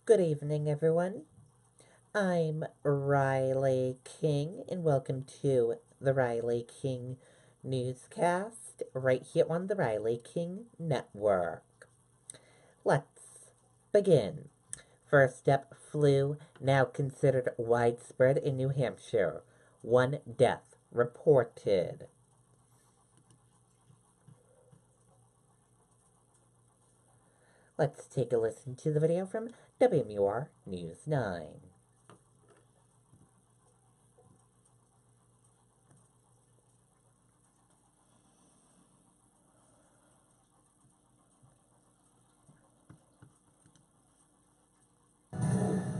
Good evening, everyone. I'm Riley King, and welcome to the Riley King Newscast right here on the Riley King Network. Let's begin. First up, flu now considered widespread in New Hampshire. One death reported. Let's take a listen to the video from WMUR News 9.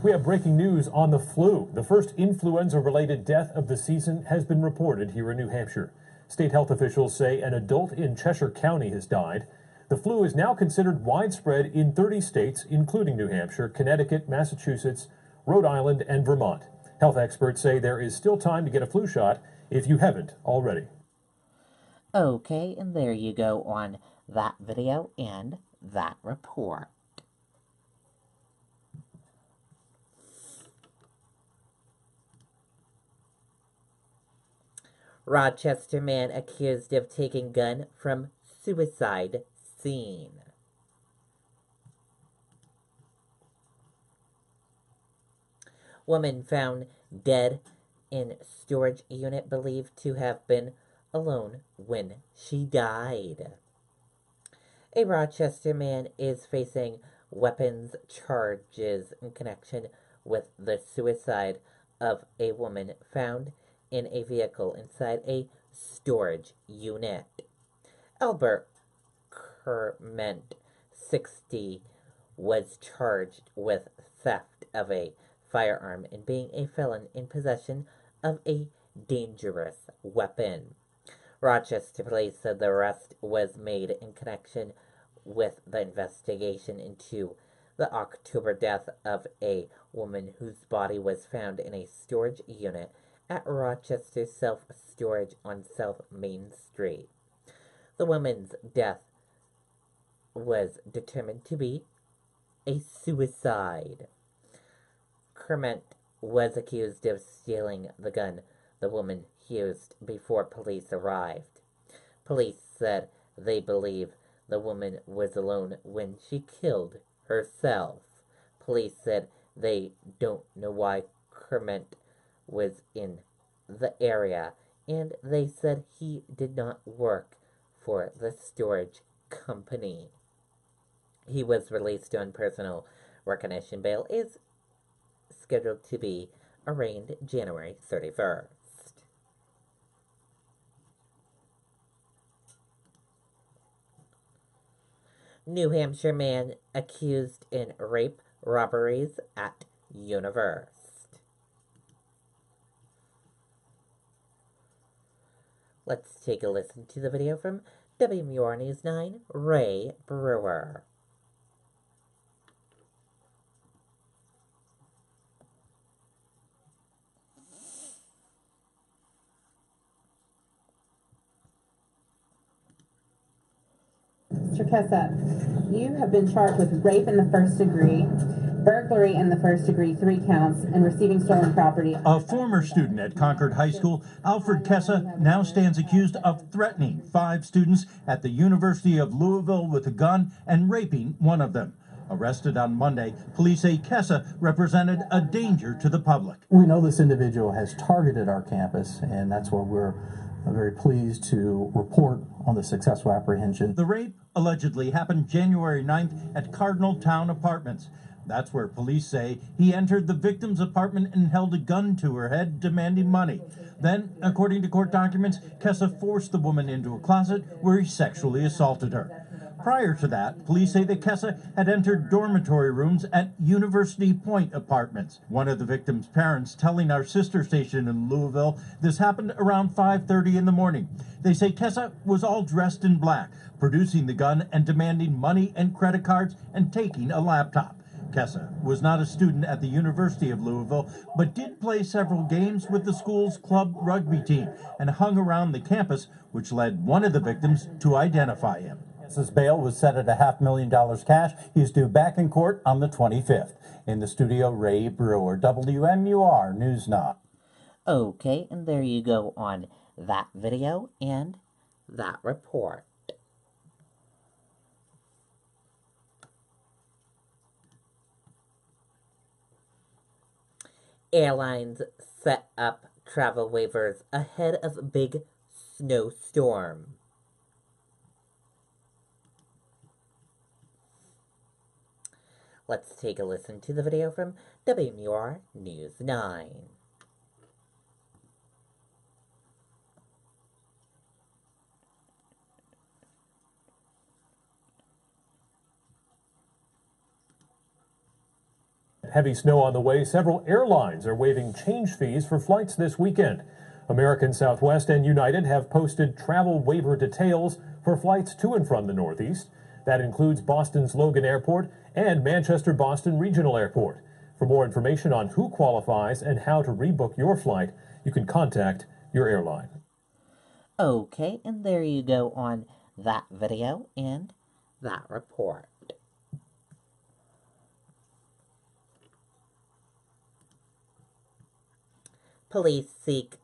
We have breaking news on the flu. The first influenza-related death of the season has been reported here in New Hampshire. State health officials say an adult in Cheshire County has died. The flu is now considered widespread in 30 states, including New Hampshire, Connecticut, Massachusetts, Rhode Island, and Vermont. Health experts say there is still time to get a flu shot if you haven't already. Okay, and there you go on that video and that report. Rochester man accused of taking gun from suicide scene. Woman found dead in storage unit believed to have been alone when she died. A Rochester man is facing weapons charges in connection with the suicide of a woman found in a vehicle inside a storage unit. Albert Kerment, 60, was charged with theft of a firearm and being a felon in possession of a dangerous weapon. Rochester police said the arrest was made in connection with the investigation into the October death of a woman whose body was found in a storage unit at Rochester Self Storage on South Main Street. The woman's death was determined to be a suicide. Kerment was accused of stealing the gun the woman used before police arrived. Police said they believe the woman was alone when she killed herself. Police said they don't know why Kerment was in the area, and they said he did not work for the storage company. He was released on personal recognition bail, is scheduled to be arraigned January 31st. New Hampshire man accused in rape robberies at University. Let's take a listen to the video from WMUR News 9, Ray Brewer. Mr. Kessa, you have been charged with rape in the first degree, burglary in the first degree, 3 counts, and receiving stolen property. A former student at Concord High School, Alfred Kessa, now stands accused of threatening 5 students at the University of Louisville with a gun and raping one of them. Arrested on Monday, police say Kessa represented a danger to the public. We know this individual has targeted our campus, and that's why we're very pleased to report on the successful apprehension. The rape allegedly happened January 9th at Cardinal Town Apartments. That's where police say he entered the victim's apartment and held a gun to her head, demanding money. Then, according to court documents, Kessa forced the woman into a closet where he sexually assaulted her. Prior to that, police say that Kessa had entered dormitory rooms at University Point Apartments. One of the victim's parents telling our sister station in Louisville this happened around 5:30 in the morning. They say Kessa was all dressed in black, producing the gun and demanding money and credit cards and taking a laptop. Kessa was not a student at the University of Louisville, but did play several games with the school's club rugby team and hung around the campus, which led one of the victims to identify him. His bail was set at $500,000 cash. He's due back in court on the 25th. In the studio, Ray Brewer, WMUR News 9. Okay, and there you go on that video and that report. Airlines set up travel waivers ahead of big snowstorm. Let's take a listen to the video from WMUR News 9. Heavy snow on the way. Several airlines are waiving change fees for flights this weekend. American, Southwest, and United have posted travel waiver details for flights to and from the Northeast. That includes Boston's Logan Airport and Manchester-Boston Regional Airport. For more information on who qualifies and how to rebook your flight, you can contact your airline. Okay, and there you go on that video and that report. Police seek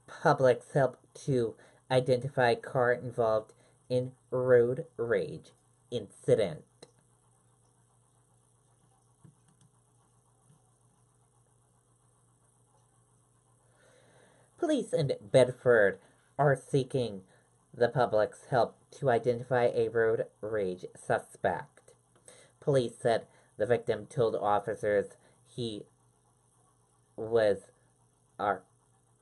public's help to identify car involved in road rage incident. Police in Bedford are seeking the public's help to identify a road rage suspect. Police said the victim told officers he was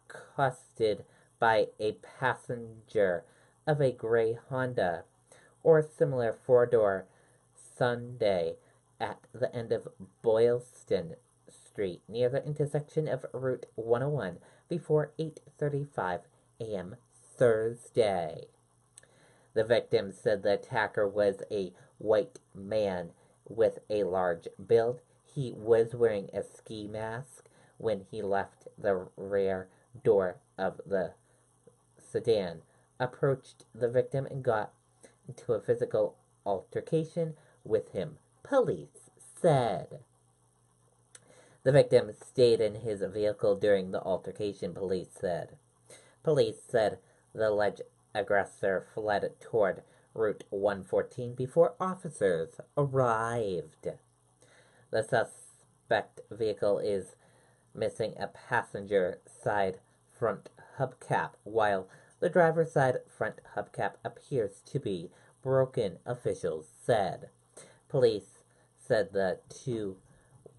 accosted by a passenger of a gray Honda or similar four-door Sunday at the end of Boylston Street near the intersection of Route 101 before 8:35 a.m. Thursday. The victim said the attacker was a white man with a large build. He was wearing a ski mask when he left the rear door of the sedan, approached the victim, and got into a physical altercation with him, police said. The victim stayed in his vehicle during the altercation, police said. Police said the alleged aggressor fled toward Route 114 before officers arrived. The suspect vehicle is missing a passenger side front hubcap, while the driver's side front hubcap appears to be broken, officials said. Police said the two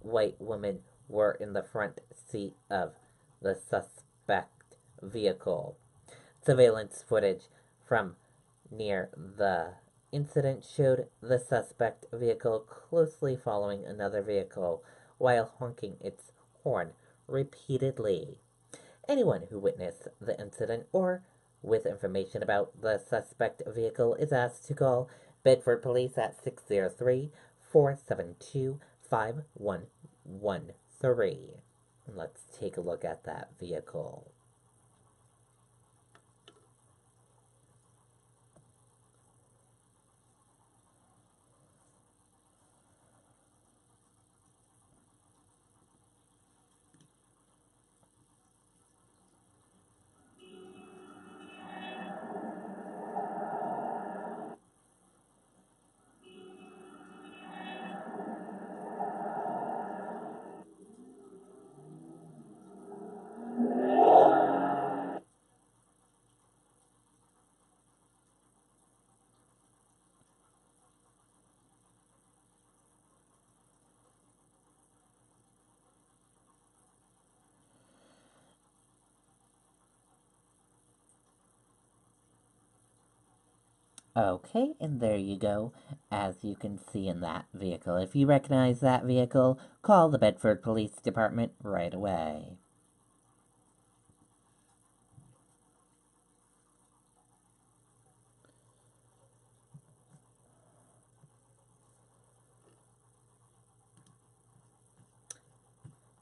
white women were in the front seat of the suspect vehicle. Surveillance footage from near the incident showed the suspect vehicle closely following another vehicle while honking its horn repeatedly. Anyone who witnessed the incident or with information about the suspect vehicle is asked to call Bedford Police at 603-472-5113. Let's take a look at that vehicle. Okay, and there you go, as you can see in that vehicle. If you recognize that vehicle, call the Bedford Police Department right away.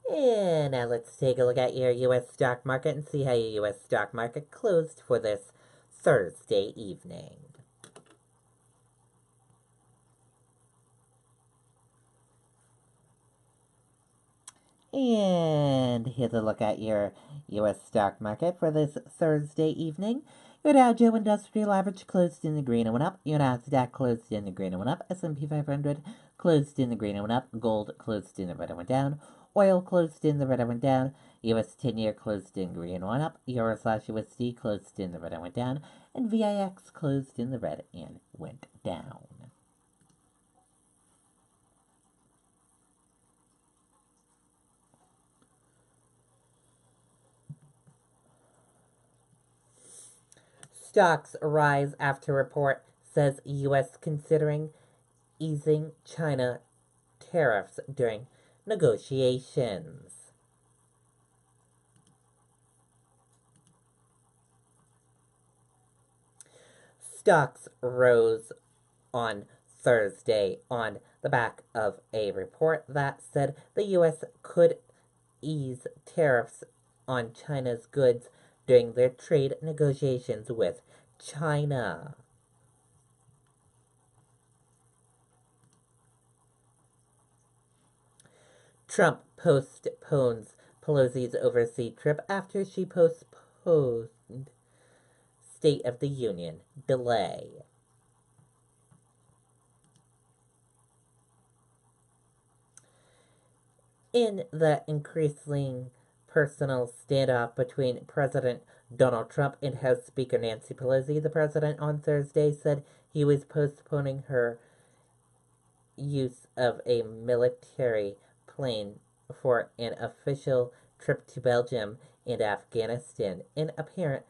And now let's take a look at your U.S. stock market and see how your U.S. stock market closed for this Thursday evening. And here's a look at your U.S. stock market for this Thursday evening. Your Dow Jones Industrial Average closed in the green and went up. Your Nasdaq closed in the green and went up. S&P 500 closed in the green and went up. Gold closed in the red and went down. Oil closed in the red and went down. U.S. 10-year closed in green and went up. Euro/USD closed in the red and went down. And VIX closed in the red and went down. Stocks rise after report says U.S. considering easing China tariffs during negotiations. Stocks rose on Thursday on the back of a report that said the U.S. could ease tariffs on China's goods during their trade negotiations with China. Trump postpones Pelosi's overseas trip after she postponed State of the Union delay. In the increasing personal standoff between President Donald Trump and House Speaker Nancy Pelosi, the president on Thursday said he was postponing her use of a military plane for an official trip to Belgium and Afghanistan, in apparent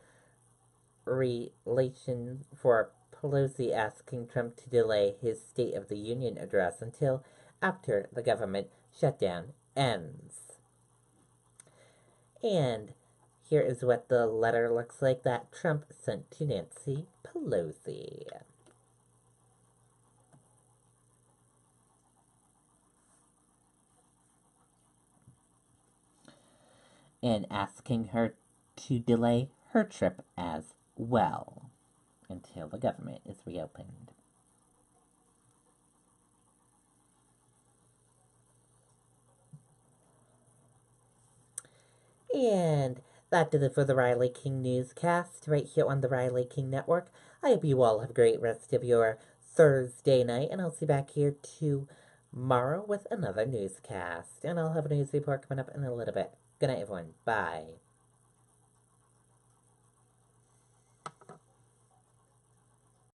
relation for Pelosi asking Trump to delay his State of the Union address until after the government shutdown ends. And here is what the letter looks like that Trump sent to Nancy Pelosi. And asking her to delay her trip as well until the government is reopened. And that did it for the Riley King Newscast right here on the Riley King Network. I hope you all have a great rest of your Thursday night, and I'll see you back here tomorrow with another newscast. And I'll have a news report coming up in a little bit. Good night, everyone. Bye.